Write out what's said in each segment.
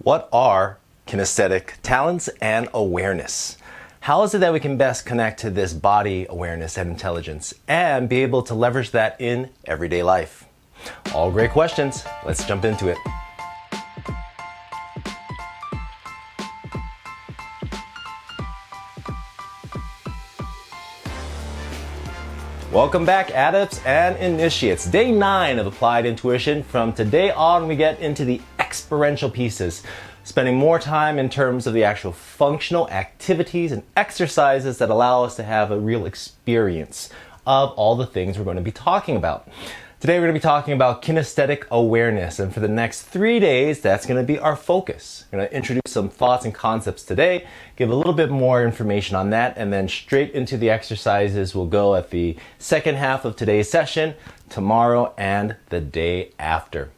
What are kinesthetic talents and awareness? How is it that we can best connect to this body awareness and intelligence and be able to leverage that in everyday life? All great questions. Let's jump into it. Welcome back, adepts and initiates. Day 9 of Applied Intuition. From today on, we get into the experiential pieces, spending more time in terms of the actual functional activities and exercises that allow us to have a real experience of all the things we're going to be talking about. Today we're going to be talking about kinesthetic awareness, and for the next 3 days, that's going to be our focus. I'm going to introduce some thoughts and concepts today, give a little bit more information on that, and then straight into the exercises we'll go at the second half of today's session, tomorrow, and the day after.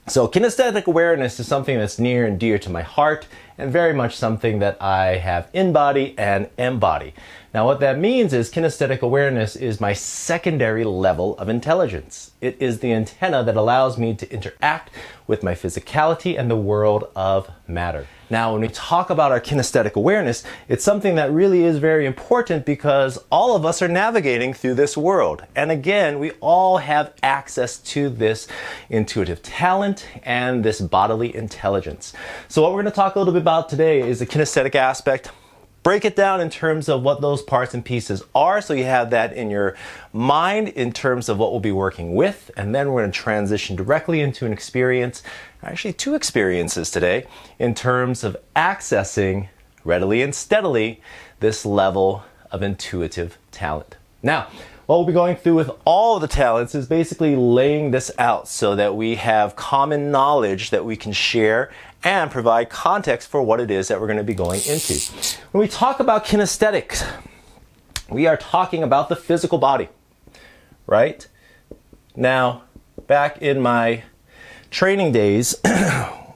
So kinesthetic awareness is something that's near and dear to my heart, and very much something that I have in-body and embody. Now what that means is kinesthetic awareness is my secondary level of intelligence. It is the antenna that allows me to interact with my physicality and the world of matter. Now when we talk about our kinesthetic awareness, it's something that really is very important because all of us are navigating through this world. And again, we all have access to this intuitive talent and this bodily intelligence. So what we're going to talk a little bit about today is the kinesthetic aspect. Break it down in terms of what those parts and pieces are, so you have that in your mind in terms of what we'll be working with, and then we're going to transition directly into an experience, actually 2 experiences today, in terms of accessing readily and steadily this level of intuitive talent. Now, what we'll be going through with all of the talents is basically laying this out so that we have common knowledge that we can share and provide context for what it is that we're going to be going into. When we talk about kinesthetics, we are talking about the physical body, right? Now, back in my training days,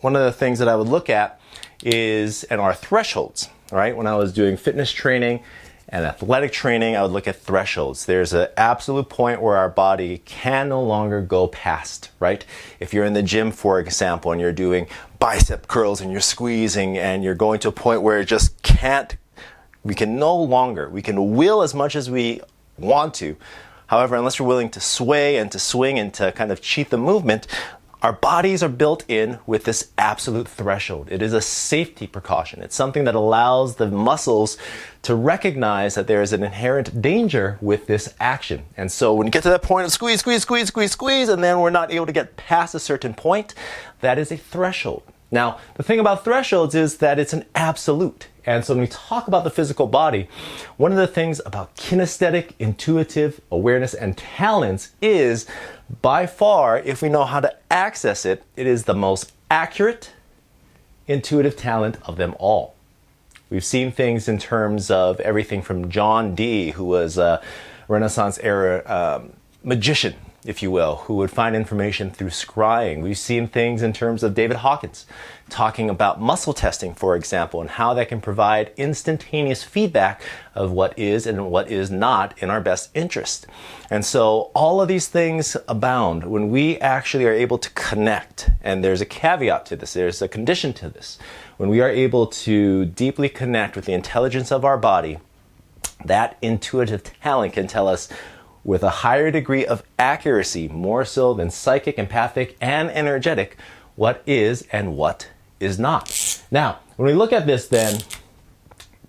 one of the things that I would look at is our thresholds, right? When I was doing fitness training and athletic training, I would look at thresholds. There's an absolute point where our body can no longer go past, right? If you're in the gym, for example, and you're doing bicep curls and you're squeezing and you're going to a point where it just can't, we can will as much as we want to. However, unless we're willing to sway and to swing and to kind of cheat the movement, our bodies are built in with this absolute threshold. It is a safety precaution. It's something that allows the muscles to recognize that there is an inherent danger with this action. And so when you get to that point of squeeze, and then we're not able to get past a certain point, that is a threshold. Now, the thing about thresholds is that it's an absolute. And so when we talk about the physical body, one of the things about kinesthetic, intuitive awareness and talents is, by far, if we know how to access it, it is the most accurate intuitive talent of them all. We've seen things in terms of everything from John Dee, who was a Renaissance era magician, if you will, who would find information through scrying. We've seen things in terms of David Hawkins talking about muscle testing, for example, and how that can provide instantaneous feedback of what is and what is not in our best interest. And so all of these things abound when we actually are able to connect. And there's a caveat to this, there's a condition to this. When we are able to deeply connect with the intelligence of our body, that intuitive talent can tell us with a higher degree of accuracy, more so than psychic, empathic, and energetic, what is and what is not. Now, when we look at this then,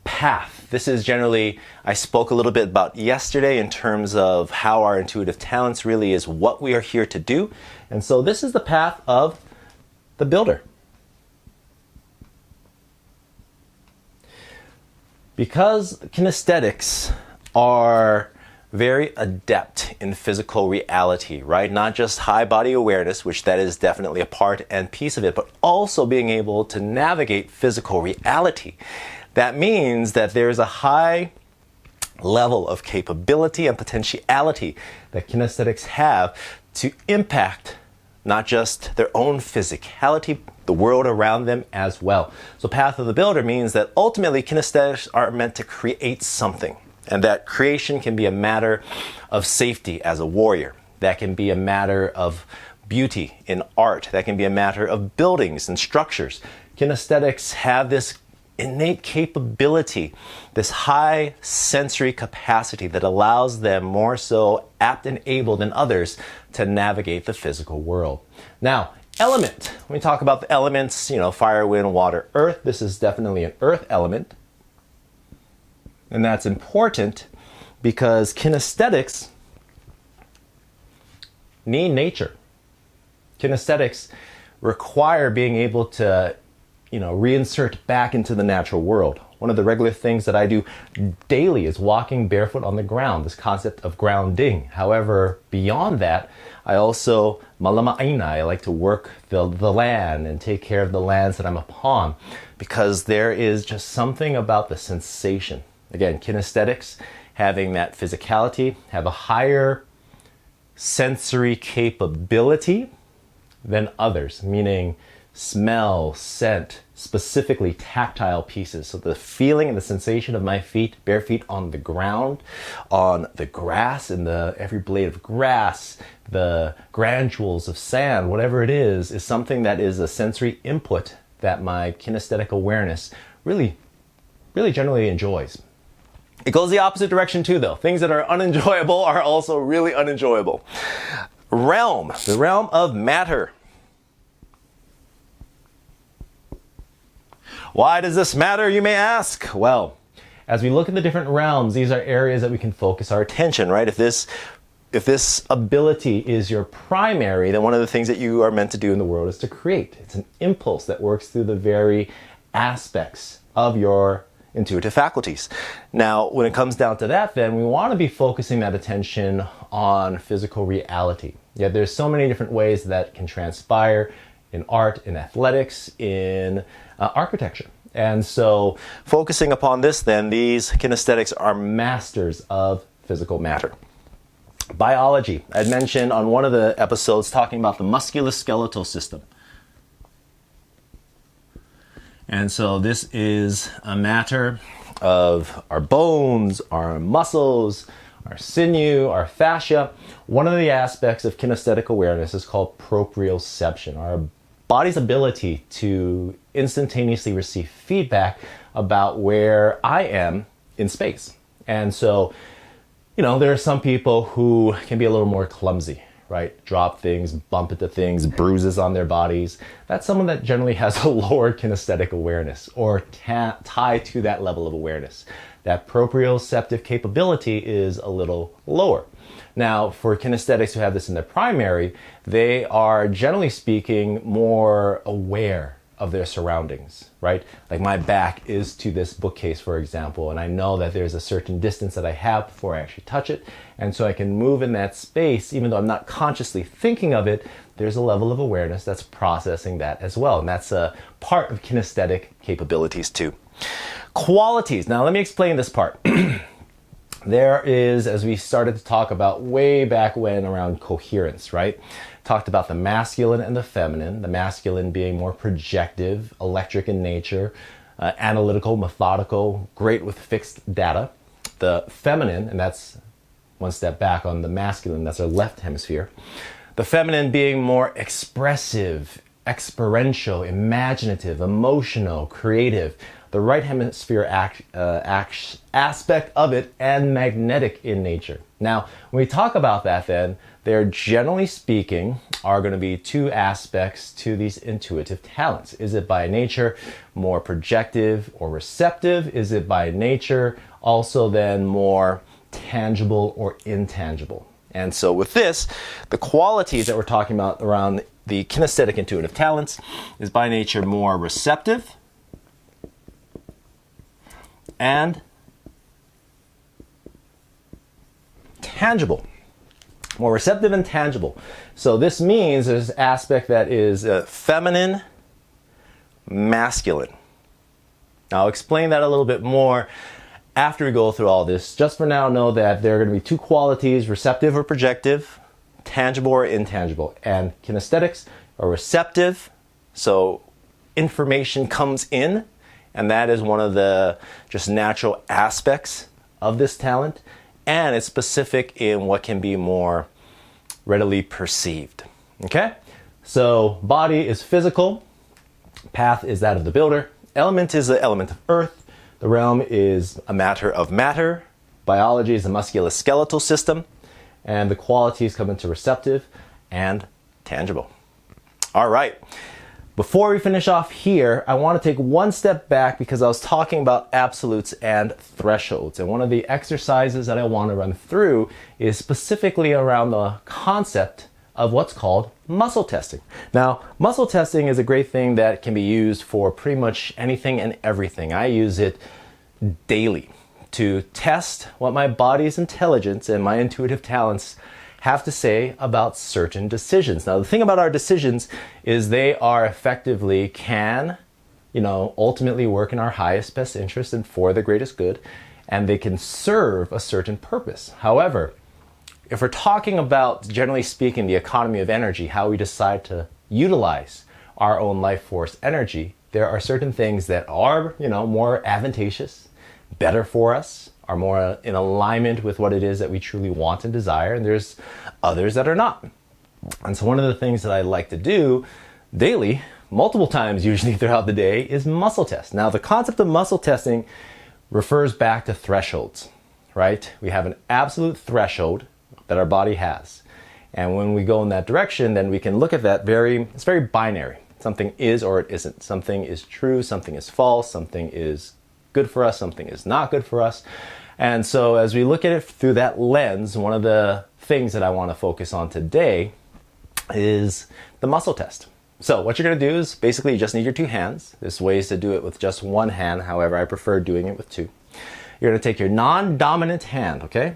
path. This is generally, I spoke a little bit about yesterday in terms of how our intuitive talents really is what we are here to do. And so this is the path of the builder. Because kinesthetics are very adept in physical reality, right? Not just high body awareness, which that is definitely a part and piece of it, but also being able to navigate physical reality. That means that there's a high level of capability and potentiality that kinesthetics have to impact not just their own physicality, the world around them as well. So path of the builder means that ultimately kinesthetics are meant to create something. And that creation can be a matter of safety as a warrior. That can be a matter of beauty, in art. That can be a matter of buildings and structures. Kinesthetics have this innate capability, this high sensory capacity that allows them more so apt and able than others to navigate the physical world. Now, element. When we talk about the elements, fire, wind, water, earth, this is definitely an earth element. And that's important because kinesthetics need nature. Kinesthetics require being able to reinsert back into the natural world. One of the regular things that I do daily is walking barefoot on the ground, this concept of grounding. However, beyond that, I also, malama'aina, I like to work the land and take care of the lands that I'm upon, because there is just something about the sensation. Again, kinesthetics, having that physicality, have a higher sensory capability than others, meaning smell, scent, specifically tactile pieces. So the feeling and the sensation of my feet, bare feet on the ground, on the grass, in every blade of grass, the granules of sand, whatever it is something that is a sensory input that my kinesthetic awareness really generally enjoys. It goes the opposite direction too, though. Things that are unenjoyable are also really unenjoyable. Realm, the realm of matter. Why does this matter, you may ask? Well, as we look at the different realms, these are areas that we can focus our attention, right? If this ability is your primary, then one of the things that you are meant to do in the world is to create. It's an impulse that works through the very aspects of your intuitive faculties. Now, when it comes down to that, then we want to be focusing that attention on physical reality. Yet there's so many different ways that can transpire in art, in athletics, in architecture. And so focusing upon this, then, these kinesthetics are masters of physical matter. Biology. I had mentioned on one of the episodes talking about the musculoskeletal system. And so this is a matter of our bones, our muscles, our sinew, our fascia. One of the aspects of kinesthetic awareness is called proprioception, our body's ability to instantaneously receive feedback about where I am in space. And so, there are some people who can be a little more clumsy, right? Drop things, bump into things, bruises on their bodies. That's someone that generally has a lower kinesthetic awareness or tied to that level of awareness. That proprioceptive capability is a little lower. Now, for kinesthetics who have this in their primary, they are generally speaking more aware of their surroundings, right? Like my back is to this bookcase, for example, and I know that there's a certain distance that I have before I actually touch it. And so I can move in that space, even though I'm not consciously thinking of it, there's a level of awareness that's processing that as well. And that's a part of kinesthetic capabilities too. Qualities. Now, let me explain this part. There is, as we started to talk about way back when around coherence, right? Talked about the masculine and the feminine, the masculine being more projective, electric in nature, analytical, methodical, great with fixed data. The feminine, and that's one step back on the masculine, that's our left hemisphere. The feminine being more expressive, experiential, imaginative, emotional, creative. The right hemisphere aspect of it, and magnetic in nature. Now, when we talk about that, then, there generally speaking are going to be two aspects to these intuitive talents. Is it by nature more projective or receptive? Is it by nature also then more tangible or intangible? And so with this, the qualities that we're talking about around the kinesthetic intuitive talents is by nature more receptive and tangible. More receptive and tangible. So this means there's an aspect that is feminine, masculine. Now, I'll explain that a little bit more after we go through all this. Just for now, know that there are going to be two qualities, receptive or projective, tangible or intangible. And kinesthetics are receptive, so information comes in, and that is one of the just natural aspects of this talent. And it's specific in what can be more readily perceived. Okay? So body is physical, path is that of the builder, element is the element of earth, the realm is a matter of matter, biology is the musculoskeletal system, and the qualities come into receptive and tangible. All right. Before we finish off here, I want to take one step back because I was talking about absolutes and thresholds. And one of the exercises that I want to run through is specifically around the concept of what's called muscle testing. Now, muscle testing is a great thing that can be used for pretty much anything and everything. I use it daily to test what my body's intelligence and my intuitive talents have to say about certain decisions. Now, the thing about our decisions is they are effectively can, ultimately work in our highest best interest and for the greatest good, and they can serve a certain purpose. However, if we're talking about, generally speaking, the economy of energy, how we decide to utilize our own life force energy, there are certain things that are, more advantageous, better for us, are more in alignment with what it is that we truly want and desire, and there's others that are not. And so one of the things that I like to do daily, multiple times usually throughout the day, is muscle test. Now, the concept of muscle testing refers back to thresholds, right? We have an absolute threshold that our body has. And when we go in that direction, then we can look at that it's very binary. Something is or it isn't. Something is true, something is false, something is good for us, something is not good for us. And so as we look at it through that lens, one of the things that I want to focus on today is the muscle test. So what you're going to do is basically you just need your two hands. There's ways to do it with just one hand. However, I prefer doing it with two. You're going to take your non-dominant hand, okay?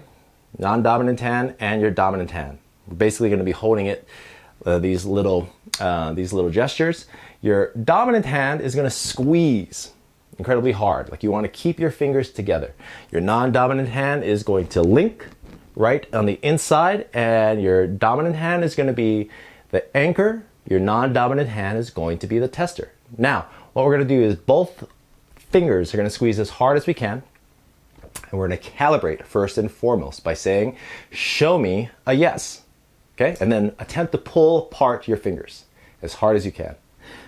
Non-dominant hand and your dominant hand. We're basically going to be holding it, these little gestures. Your dominant hand is going to squeeze incredibly hard, like you want to keep your fingers together. Your non-dominant hand is going to link right on the inside, and your dominant hand is going to be the anchor. Your non-dominant hand is going to be the tester. Now, what we're going to do is both fingers are going to squeeze as hard as we can, and we're going to calibrate first and foremost by saying, show me a yes. Okay? And then attempt to pull apart your fingers as hard as you can.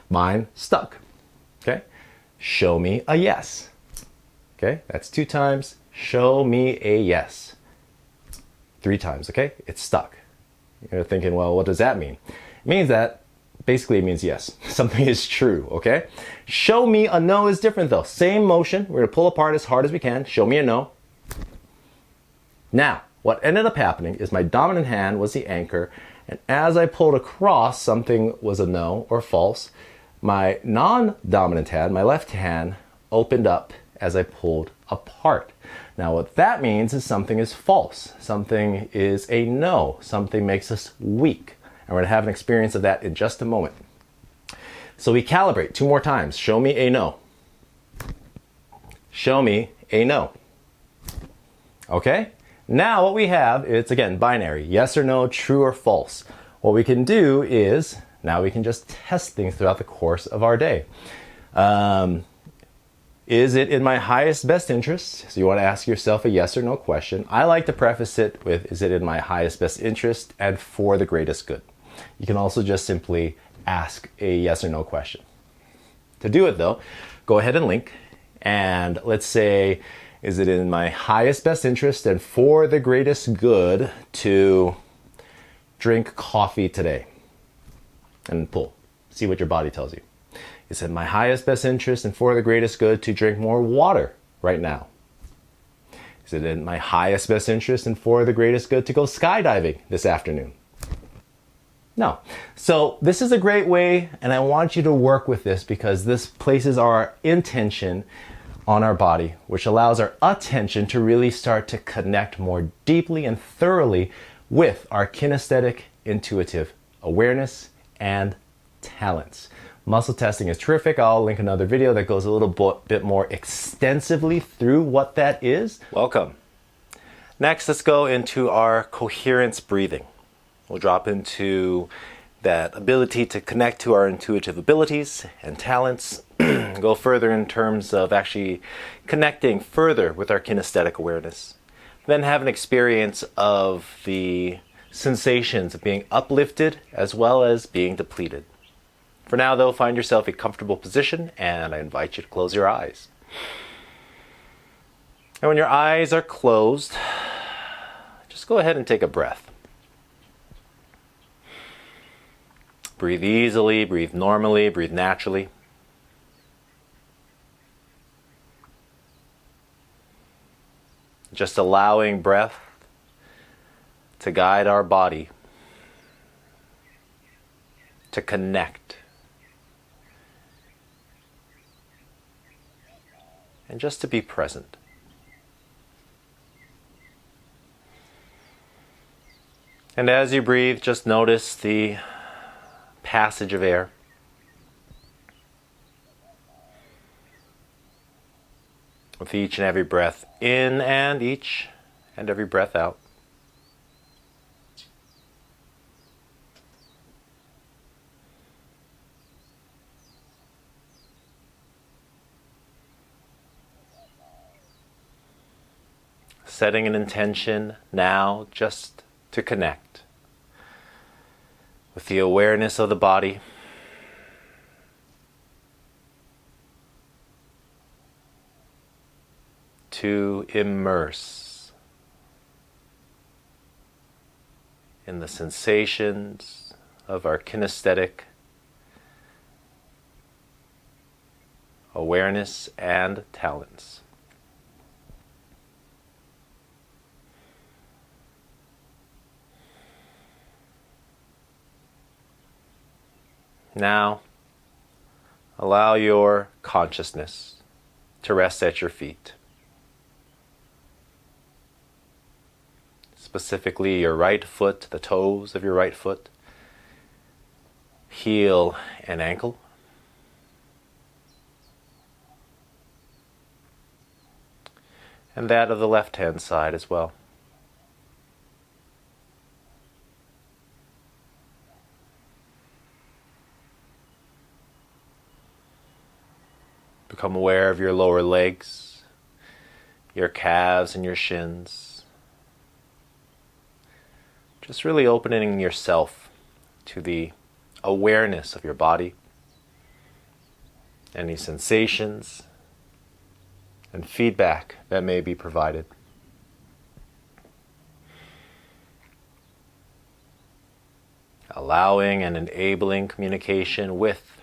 Mine stuck. Okay? Show me a yes. Okay, that's 2 times. Show me a yes. 3 times, okay? It's stuck. You're thinking, well, what does that mean? It means that, basically it means yes. Something is true, okay? Show me a no is different though. Same motion. We're gonna pull apart as hard as we can. Show me a no. Now, what ended up happening is my dominant hand was the anchor, and as I pulled across, something was a no or false. My non-dominant hand, my left hand, opened up as I pulled apart. Now what that means is something is false. Something is a no. Something makes us weak. And we're going to have an experience of that in just a moment. So we calibrate 2 more times. Show me a no. Show me a no. Okay? Now what we have, it's again binary. Yes or no, true or false. What we can do is, now we can just test things throughout the course of our day. Is it in my highest best interest? So you want to ask yourself a yes or no question. I like to preface it with, is it in my highest best interest and for the greatest good? You can also just simply ask a yes or no question. To do it though, go ahead and link, and let's say, is it in my highest best interest and for the greatest good to drink coffee today? And pull. See what your body tells you. Is it in my highest best interest and for the greatest good to drink more water right now? Is it in my highest best interest and for the greatest good to go skydiving this afternoon? No. So this is a great way, and I want you to work with this because this places our intention on our body, which allows our attention to really start to connect more deeply and thoroughly with our kinesthetic intuitive awareness and talents. Muscle testing is terrific. I'll link another video that goes a little bit more extensively through what that is. Welcome. Next, let's go into our coherence breathing. We'll drop into that ability to connect to our intuitive abilities and talents, go further in terms of actually connecting further with our kinesthetic awareness. Then have an experience of the sensations of being uplifted as well as being depleted. For now, though, find yourself a comfortable position, and I invite you to close your eyes. And when your eyes are closed, just go ahead and take a breath. Breathe easily, breathe normally, breathe naturally. Just allowing breath to guide our body, to connect, and just to be present. And as you breathe, just notice the passage of air. With each and every breath in and each and every breath out. Setting an intention now just to connect with the awareness of the body. To immerse in the sensations of our kinesthetic awareness and talents. Now, allow your consciousness to rest at your feet. Specifically your right foot, the toes of your right foot, heel and ankle. And that of the left-hand side as well. Become aware of your lower legs, your calves and your shins. Just really opening yourself to the awareness of your body, any sensations and feedback that may be provided. Allowing and enabling communication with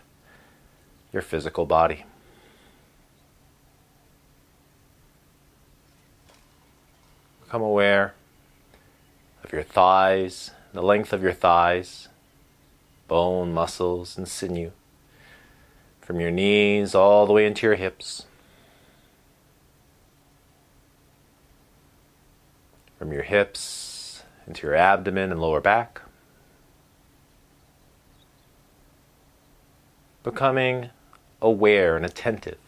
your physical body. Become aware of your thighs, the length of your thighs, bone, muscles, and sinew, from your knees all the way into your hips, from your hips into your abdomen and lower back, becoming aware and attentive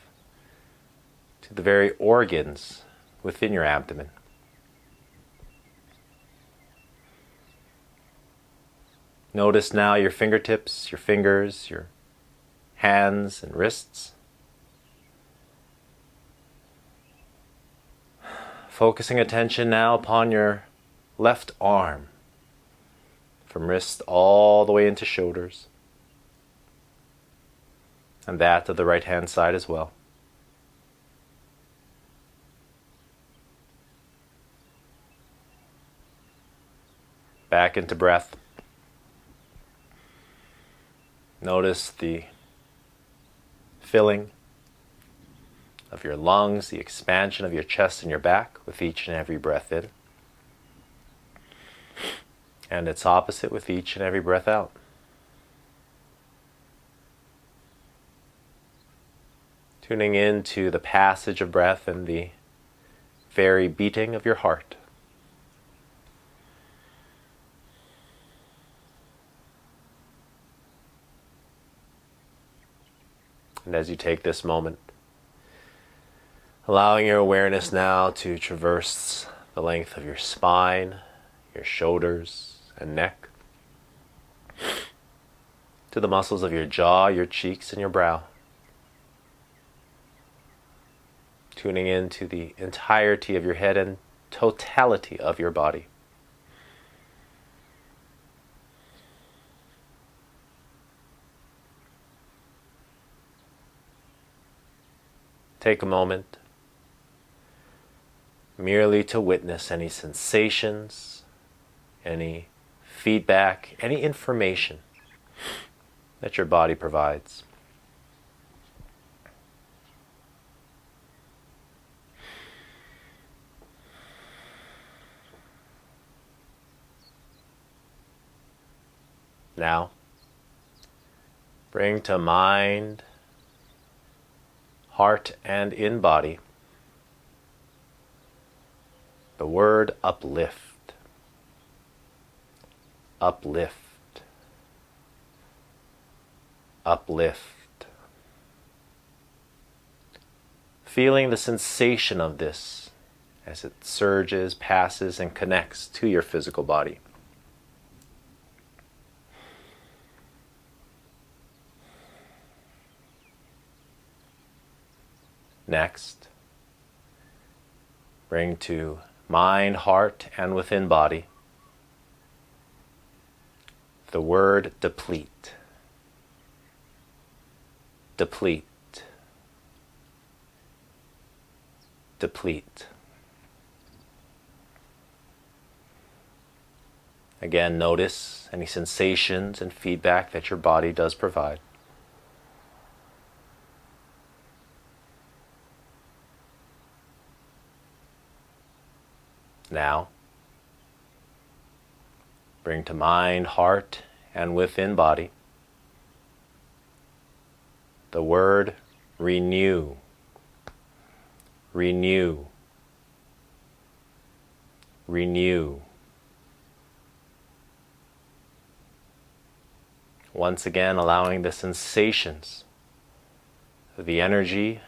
to the very organs within your abdomen. Notice now your fingertips, your fingers, your hands and wrists. Focusing attention now upon your left arm, from wrist all the way into shoulders, and that of the right hand side as well. Back into breath. Notice the filling of your lungs, the expansion of your chest and your back with each and every breath in. And its opposite with each and every breath out. Tuning into the passage of breath and the very beating of your heart. And as you take this moment, allowing your awareness now to traverse the length of your spine, your shoulders and neck, to the muscles of your jaw, your cheeks, and your brow. Tuning into the entirety of your head and totality of your body. take a moment merely to witness any sensations, any feedback, any information that your body provides. Now, bring to mind, heart, and in body the word uplift. Uplift. Uplift. Feeling the sensation of this as it surges, passes, and connects to your physical body. Next, bring to mind, heart, and within body the word deplete. Deplete. Deplete. Again, notice any sensations and feedback that your body does provide. Now, bring to mind, heart, and within body the word renew. Renew. Renew. Once again, allowing the sensations, the energy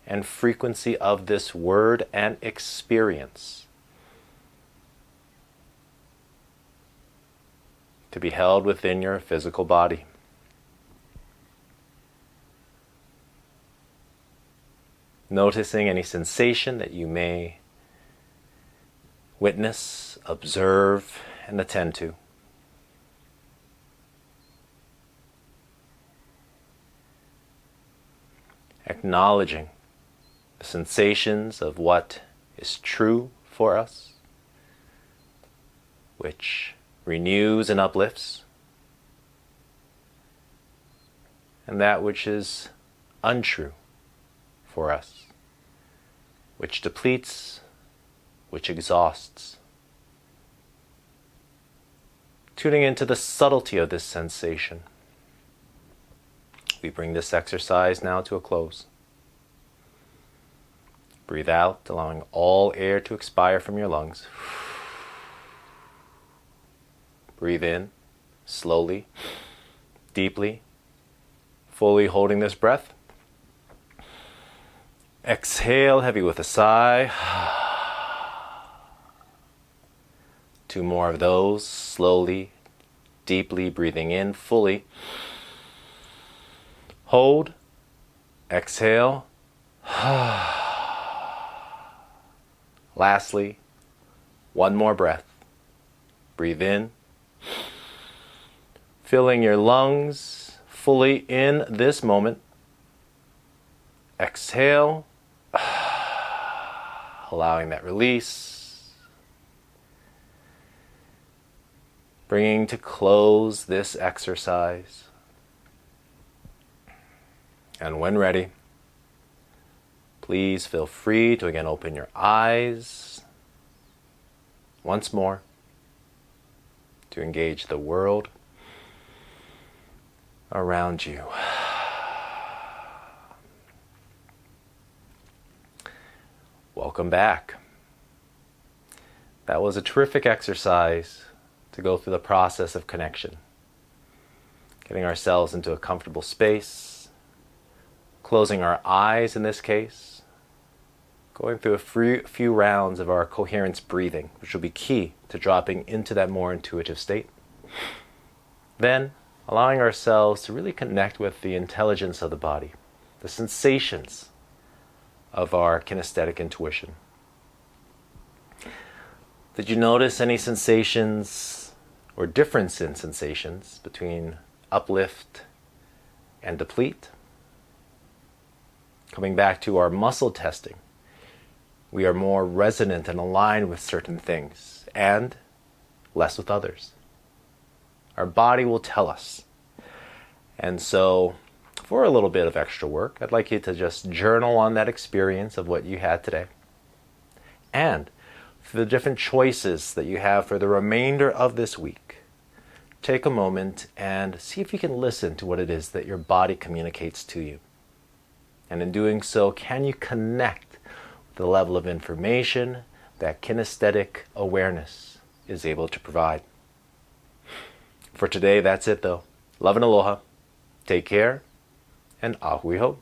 and frequency of this word and experience to be held within your physical body. Noticing any sensation that you may witness, observe, and attend to. Acknowledging the sensations of what is true for us, which renews and uplifts, and that which is untrue for us, which depletes, which exhausts. Tuning into the subtlety of this sensation, we bring this exercise now to a close. Breathe out, allowing all air to expire from your lungs. Breathe in, slowly, deeply, fully holding this breath. Exhale, heavy with a sigh. 2 more of those, slowly, deeply breathing in, fully. Hold, exhale. Lastly, 1 more breath. Breathe in, filling your lungs fully in this moment. Exhale, allowing that release. Bringing to close this exercise. And when ready, please feel free to again open your eyes once more to engage the world around you. Welcome back. That was a terrific exercise to go through the process of connection. Getting ourselves into a comfortable space, closing our eyes in this case, going through a few rounds of our coherence breathing, which will be key to dropping into that more intuitive state. Then, allowing ourselves to really connect with the intelligence of the body, the sensations of our kinesthetic intuition. Did you notice any sensations or difference in sensations between uplift and deplete? Coming back to our muscle testing, we are more resonant and aligned with certain things and less with others. Our body will tell us. And so, for a little bit of extra work, I'd like you to just journal on that experience of what you had today. And for the different choices that you have for the remainder of this week, take a moment and see if you can listen to what it is that your body communicates to you. And in doing so, can you connect with the level of information that kinesthetic awareness is able to provide? For today, that's it though. Love and aloha. Take care, and ahui ho.